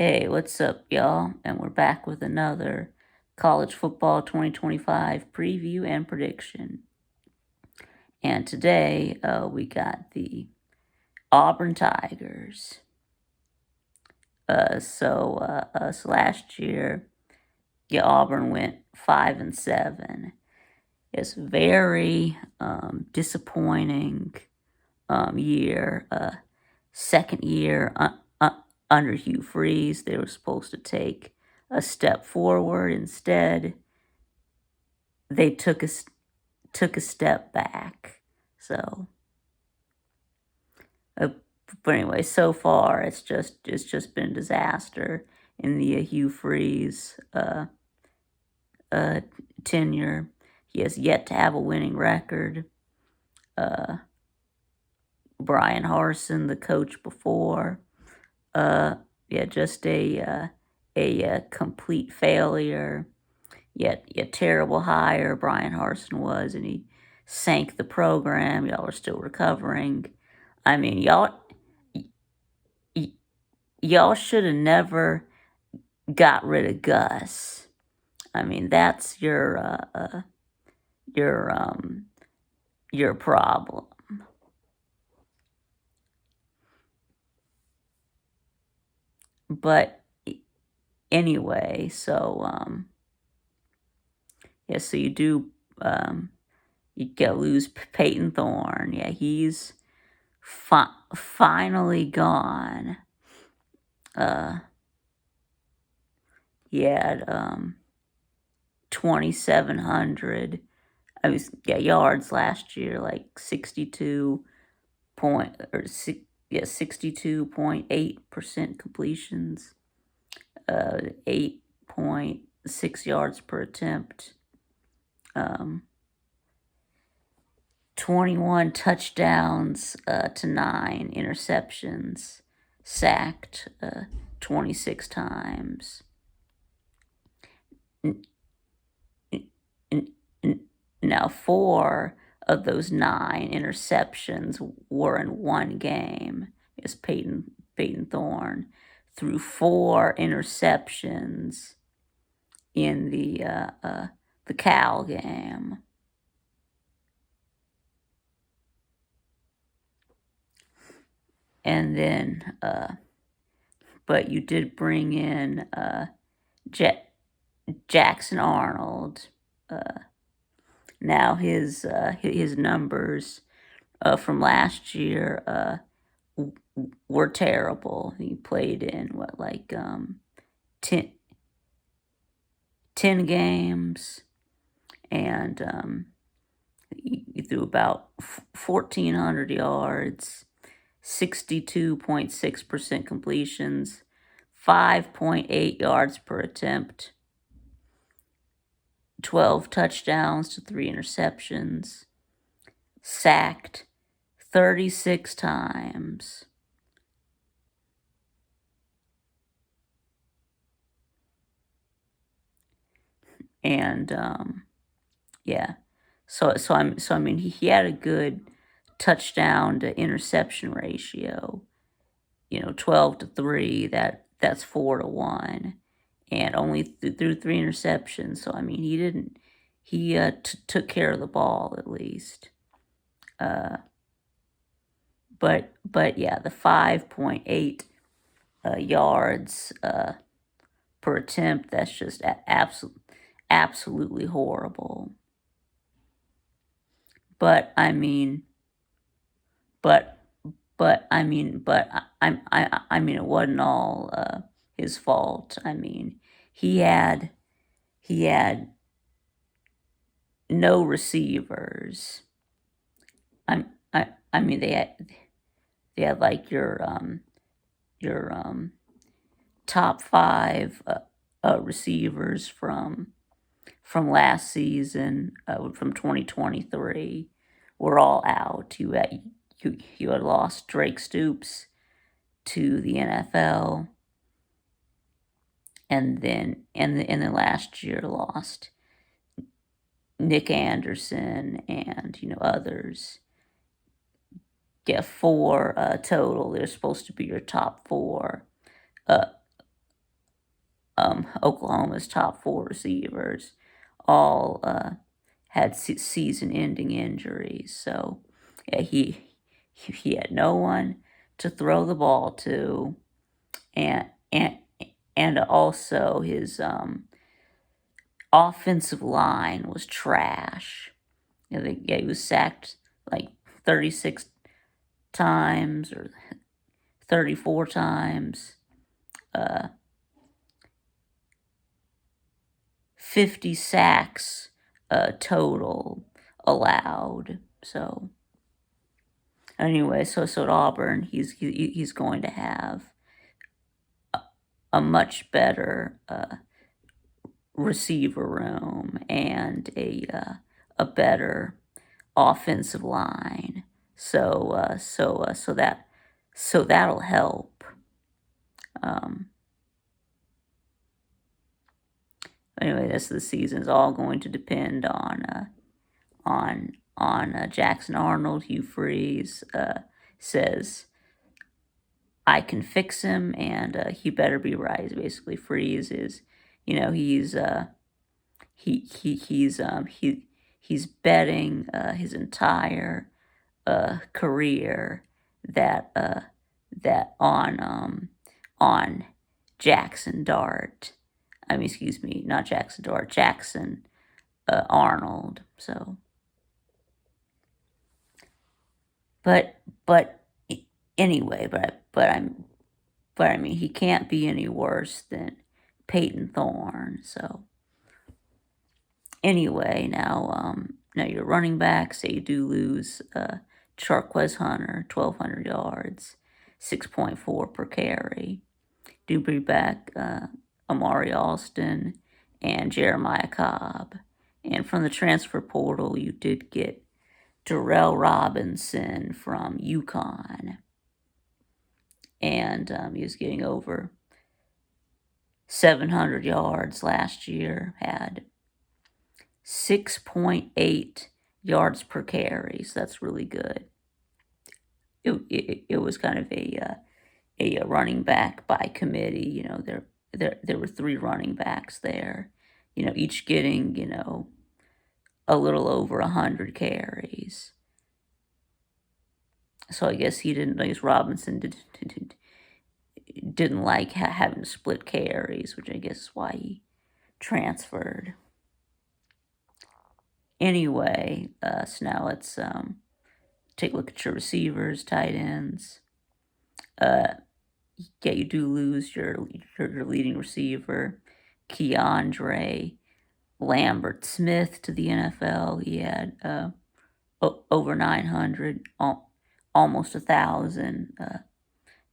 Hey, what's up, y'all? And we're back with another College Football 2025 preview and prediction. And today we got the Auburn Tigers. So last year, Auburn went 5-7. It's a very disappointing year. Second year under Hugh Freeze. They were supposed to take a step forward. Instead, they took a step back. So, but anyway, so far it's just been a disaster in the Hugh Freeze tenure. He has yet to have a winning record. Brian Harsin, the coach before, just a complete failure. Yet terrible hire Brian Harsin was, and he sank the program. Y'all are still recovering. I mean, y'all should have never got rid of Gus. I mean, that's your problem. But anyway, so so you do you gotta lose Peyton Thorne. Yeah, he's finally gone. He had 2,700 yards last year, like 62.8% completions, 8.6 yards per attempt, 21 touchdowns to 9 interceptions, sacked 26 times. Now, 4 of those 9 interceptions were in one game. It's Peyton Thorne threw 4 interceptions in the Cal game. And then, but you did bring in Jackson Arnold. Now his numbers from last year were terrible. He played in 10 games, and he threw about 1,400 yards, 62.6% completions, 5.8 yards per attempt, 12 touchdowns to 3 interceptions, sacked 36 times. And so I mean he had a good touchdown to interception ratio. 12-3. That's 4-1. And only threw 3 interceptions. So, I mean, he took care of the ball at least. But yeah, the 5.8 yards per attempt, that's just absolutely horrible. But I mean, it wasn't all his fault. I mean, he had no receivers. I mean they had like your top 5 receivers from last season, from 2023, were all out. You had lost Drake Stoops to the NFL, and then last year lost Nick Anderson and others. Yeah, 4 total. They're supposed to be your top 4 Oklahoma's top 4 receivers all had season-ending injuries. So yeah, he had no one to throw the ball to, and and and also his offensive line was trash. Yeah, he was sacked like 36 times or 34 times. 50 sacks total allowed. So anyway, so at Auburn, he's going to have a much better receiver room and a better offensive line. So that'll help. Anyway, this the season is all going to depend on Jackson Arnold. Hugh Freeze says, "I can fix him, and he better be right." Basically, Freeze is, he's he's betting his entire career that on Jackson Dart. I mean, excuse me, not Jackson Dart, Jackson Arnold. So, but anyway, but I mean, he can't be any worse than Peyton Thorne. So anyway, now your running back, say you do lose Charquez Hunter, 1,200 yards, 6.4 per carry. Do bring back Amari Alston and Jeremiah Cobb. And from the transfer portal, you did get Darrell Robinson from UConn. And he was getting over 700 yards last year, had 6.8 yards per carry, so that's really good. It was kind of a running back by committee. There were 3 running backs there, each getting, a little over 100 carries. So I guess Robinson didn't like having to split carries, which I guess is why he transferred. Anyway, so now let's take a look at your receivers, tight ends. Yeah, you do lose your leading receiver, Keandre Lambert Smith, to the NFL. He had over 900, almost 1,000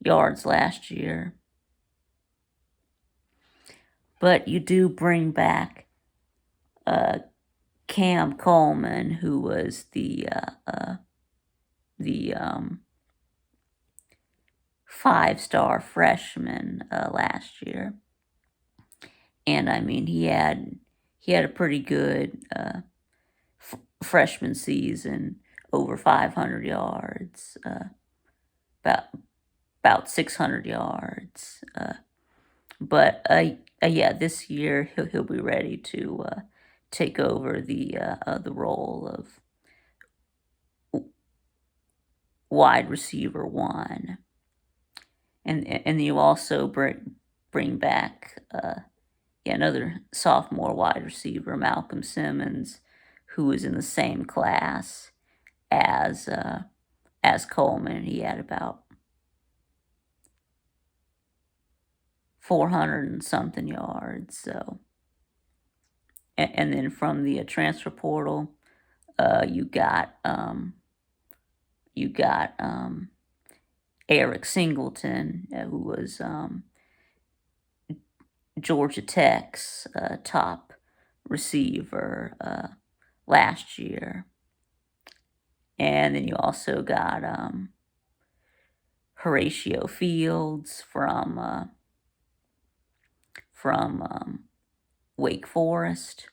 yards last year. But you do bring back Cam Coleman, who was the 5-star freshman last year, and I mean he had a pretty good freshman season, over 500 yards, about 600 yards. But yeah, this year he'll be ready to take over the role of wide receiver 1. And you also bring back another sophomore wide receiver, Malcolm Simmons, who was in the same class as Coleman. He had about 400 and something yards. So, and then from the transfer portal, you got Eric Singleton, who was Georgia Tech's top receiver last year. And then you also got Horatio Fields from Wake Forest.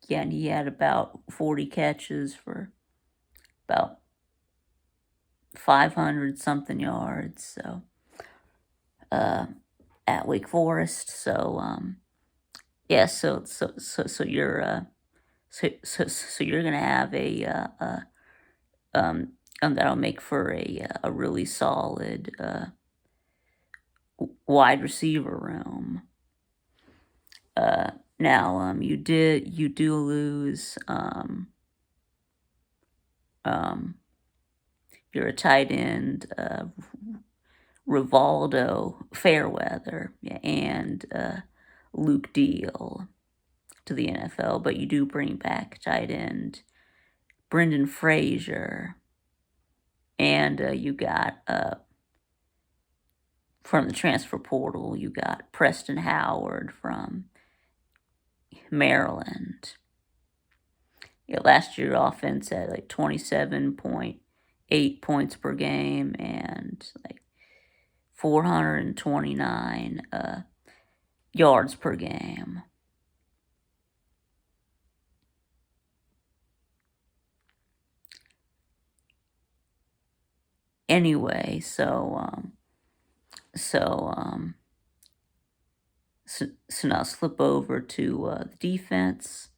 And he had about 40 catches for about 500 something yards. So at Wake Forest. So yeah, so you're gonna have that'll make for a really solid wide receiver room. Now you do lose um you're a tight end, Rivaldo Fairweather, yeah, and Luke Deal to the NFL, but you do bring back tight end Brendan Frazier, and you got from the transfer portal, you got Preston Howard from Maryland. Yeah, last year offense had like 27.8 points per game and like 429 yards per game. Anyway, so now let's flip over to the defense,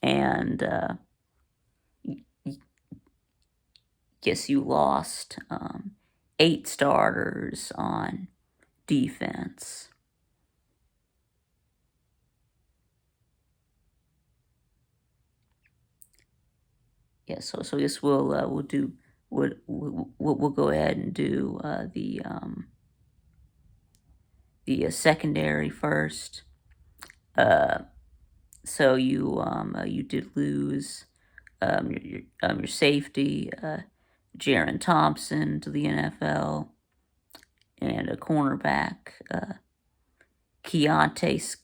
and guess you lost 8 starters on defense. Yeah, so I guess we'll go ahead and do the secondary first. So you did lose your safety Jaron Thompson to the NFL, and a cornerback Keontae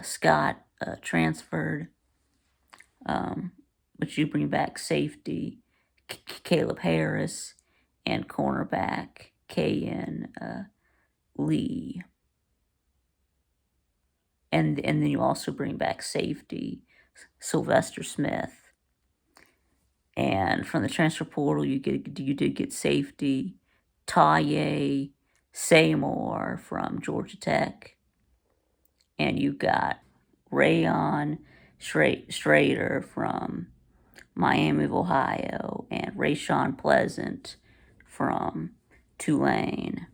Scott transferred. But you bring back safety Caleb Harris and cornerback K.N. Lee. And then you also bring back safety Sylvester Smith. And from the transfer portal, you did get safety Taye Seymour from Georgia Tech, and you got Rayon Schrader from Miami of Ohio, and Rayshawn Pleasant from Tulane.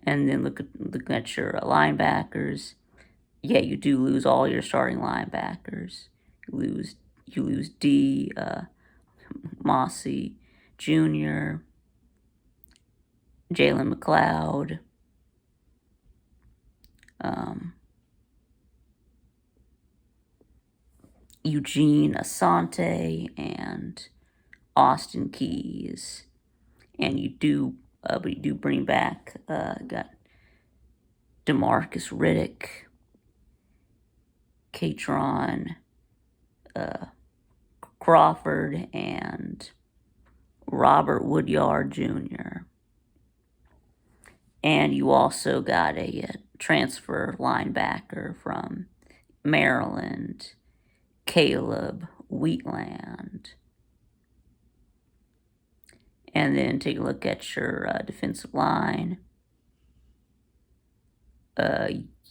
And then looking at your linebackers, yeah, you do lose all your starting linebackers. You lose D. Mossy Jr., Jalen McLeod, Eugene Asante, and Austin Keys. And but you do bring back, got DeMarcus Riddick, Katron Crawford, and Robert Woodyard Jr. And you also got a transfer linebacker from Maryland, Caleb Wheatland. And then take a look at your defensive line.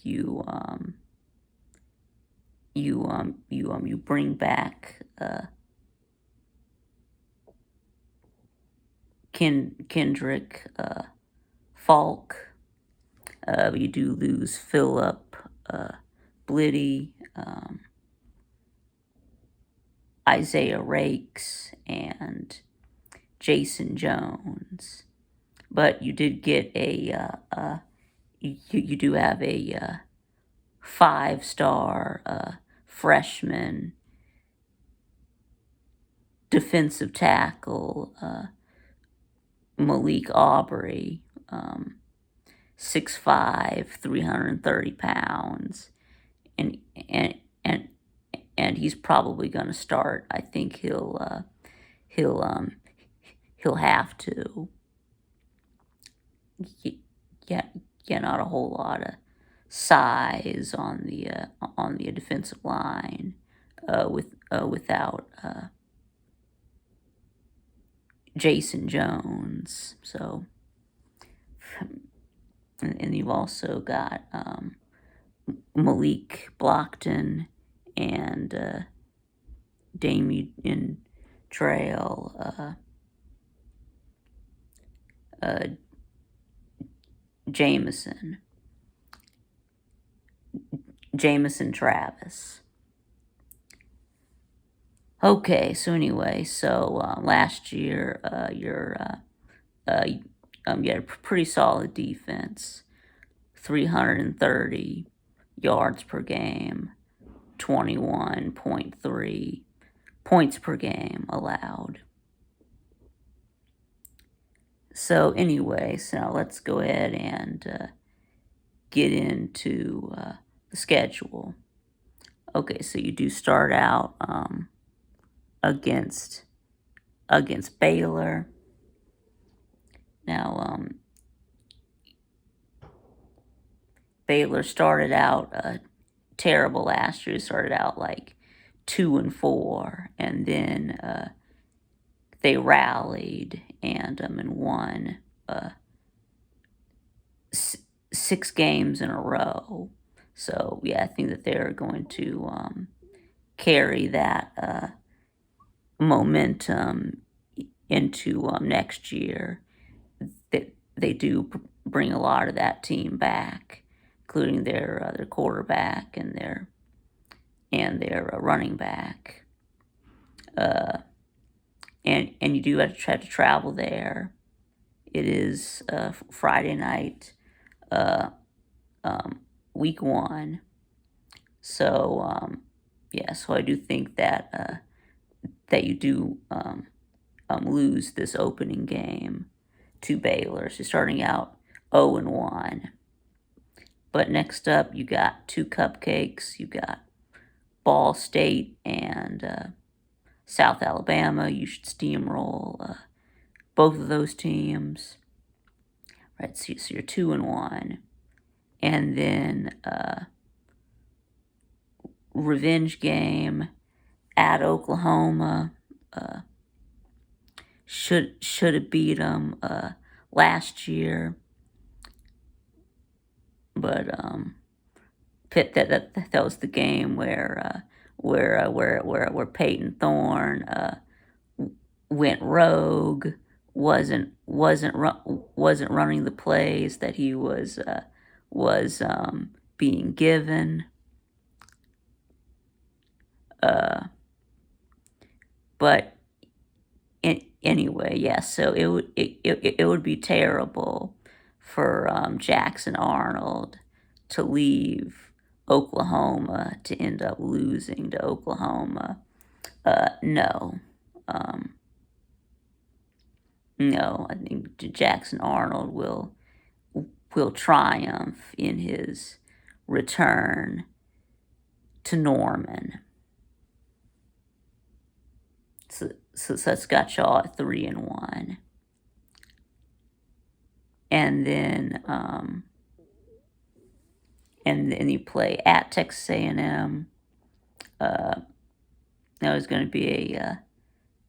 You bring back Kendrick Falk. You do lose Philip Blitty, Isaiah Rakes, and Jason Jones. But you did get you do have a 5-star freshman defensive tackle, Malik Aubrey, 6'5", 330 pounds, and he's probably going to start. I think he'll have to. Yeah, not a whole lot of size on the defensive line without Jason Jones. So and you've also got Malik Blockton and Damian Trail, uh, Jameson Travis. Okay, so anyway, last year, you had a pretty solid defense, 330 yards per game, 21.3 points per game allowed. So anyway, so let's go ahead and get into the schedule. Okay, so you do start out against Baylor. Now, Baylor started out terrible last year. Started out like 2-4, and then they rallied and won 6 games in a row. So yeah, I think that they're going to carry that momentum into next year. They do bring a lot of that team back, including their quarterback and their running back. And you do have to try to travel there. It is Friday night, week 1. So yeah, so I do think that you do lose this opening game to Baylor. So starting out 0-1. But next up, you got 2 cupcakes. You got Ball State and South Alabama. You should steamroll both of those teams. Right, so you're 2-1. And then revenge game at Oklahoma. Should have beat them last year, but that was the game where Peyton Thorne went rogue, wasn't running the plays that he was being given. But anyway, yeah. So it would be terrible for Jackson Arnold to leave Oklahoma to end up losing to Oklahoma. No. No, I think Jackson Arnold will triumph in his return to Norman. So that's got y'all at 3-1. And then you play at Texas A&M. That was going to be a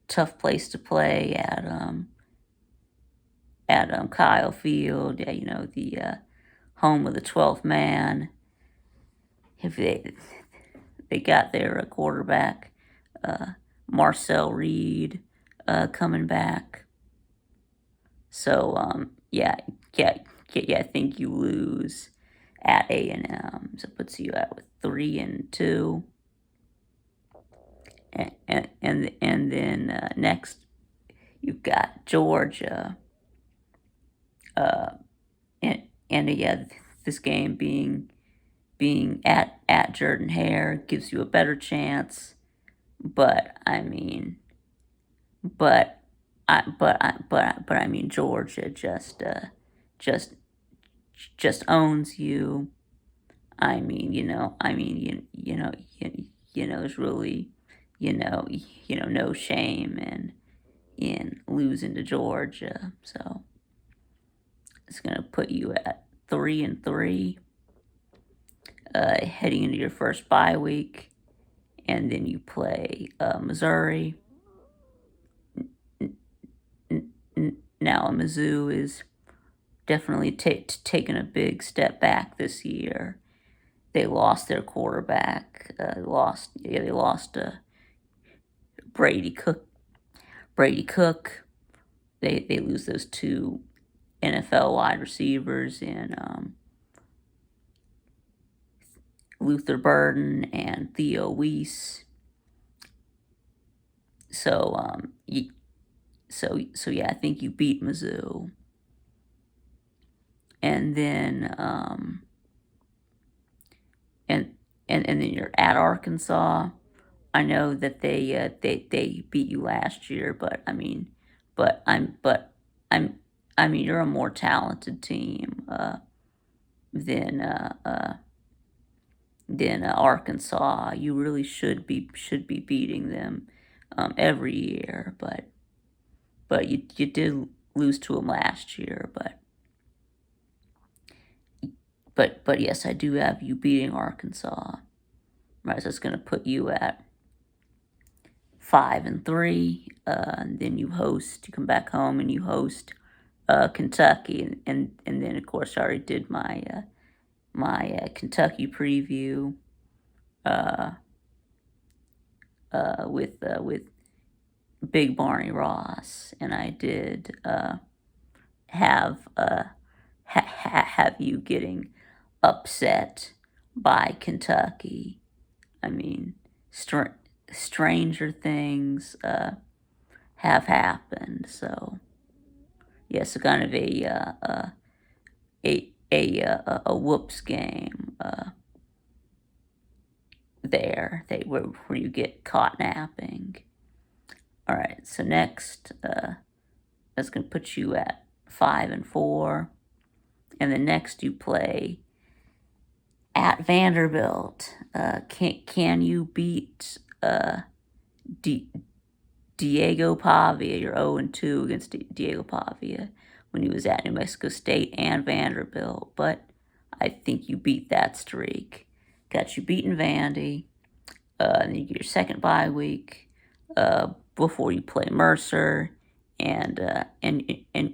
tough place to play at Kyle Field. Yeah, you know, the home of the 12th man. If they got their quarterback Marcel Reed coming back. So yeah, I think you lose at A&M. So it puts you at with 3-2. And then next you've got Georgia. And yeah, this game being at Jordan-Hare gives you a better chance. But I mean, Georgia just owns you. I mean, there's really, no shame in losing to Georgia. So it's gonna put you at 3-3, heading into your first bye week. And then you play Missouri. Now Mizzou is definitely taken a big step back this year. They lost their quarterback. They lost Brady Cook. Brady Cook. They lose those two NFL wide receivers in Luther Burden and Theo Weiss. So yeah, I think you beat Mizzou, and then and then you're at Arkansas. I know that they beat you last year, but I mean, I'm I mean you're a more talented team than Arkansas. You really should be beating them every year, but you did lose to them last year, but yes, I do have you beating Arkansas. Right, so it's going to put you at 5-3. And then you come back home and you host Kentucky, and then of course I already did my Kentucky preview with Big Barney Ross, and I did have have you getting upset by Kentucky. I mean, stranger things have happened. So yes, kind of a whoops game there. Where you get caught napping. All right. So next, that's going to put you at 5-4, and then next you play at Vanderbilt. Can you beat Diego Pavia? You're 0-2 against Diego Pavia when he was at New Mexico State and Vanderbilt, but I think you beat that streak. Got you beaten Vandy, and you get your second bye week before you play Mercer, and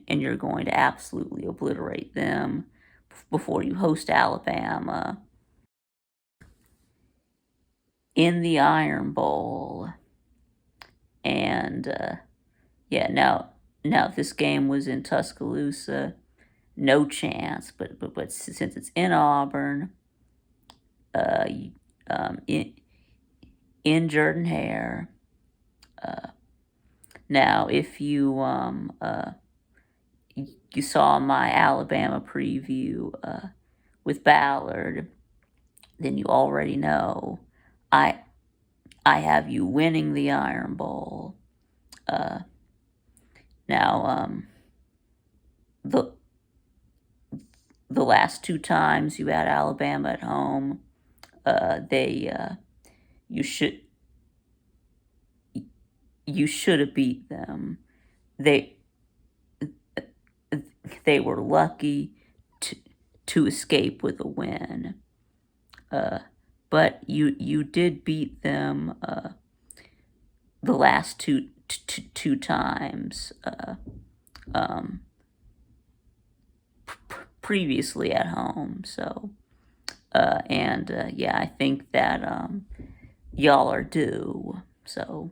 you're going to absolutely obliterate them before you host Alabama in the Iron Bowl. And yeah, now if this game was in Tuscaloosa, no chance. But since it's in Auburn, in Jordan-Hare. Now, if you you saw my Alabama preview with Ballard, then you already know I have you winning the Iron Bowl. Now, the last two times you had Alabama at home, you should have beat them. They were lucky to escape with a win. But you did beat them the last two times previously at home. So yeah, I think that y'all are due. So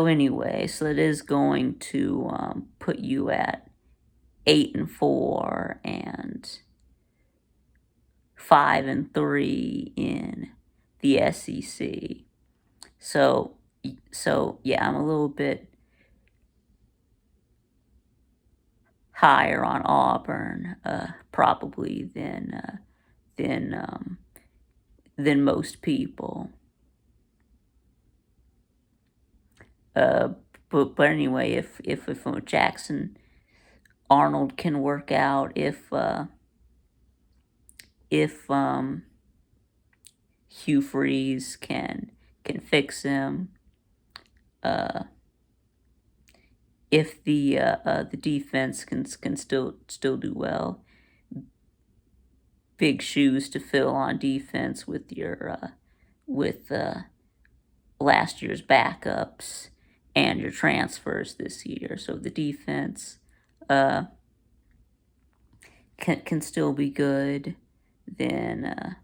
anyway, so it is going to put you at 8-4 and 5-3 in the SEC. So yeah, I'm a little bit higher on Auburn, probably than most people. But anyway, if Jackson Arnold can work out, if Hugh Freeze can fix him, if the defense can still do well, big shoes to fill on defense with your last year's backups, and your transfers this year. So the defense can still be good, then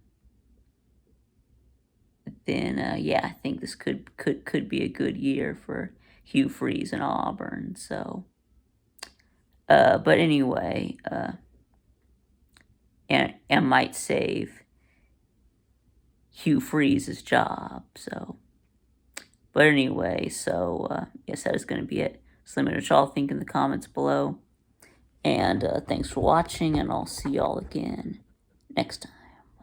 yeah, I think this could be a good year for Hugh Freeze and Auburn. So, but anyway, and might save Hugh Freeze's job. So, but anyway, so yes, that is going to be it. So let me know what y'all think in the comments below. And thanks for watching, and I'll see y'all again next time.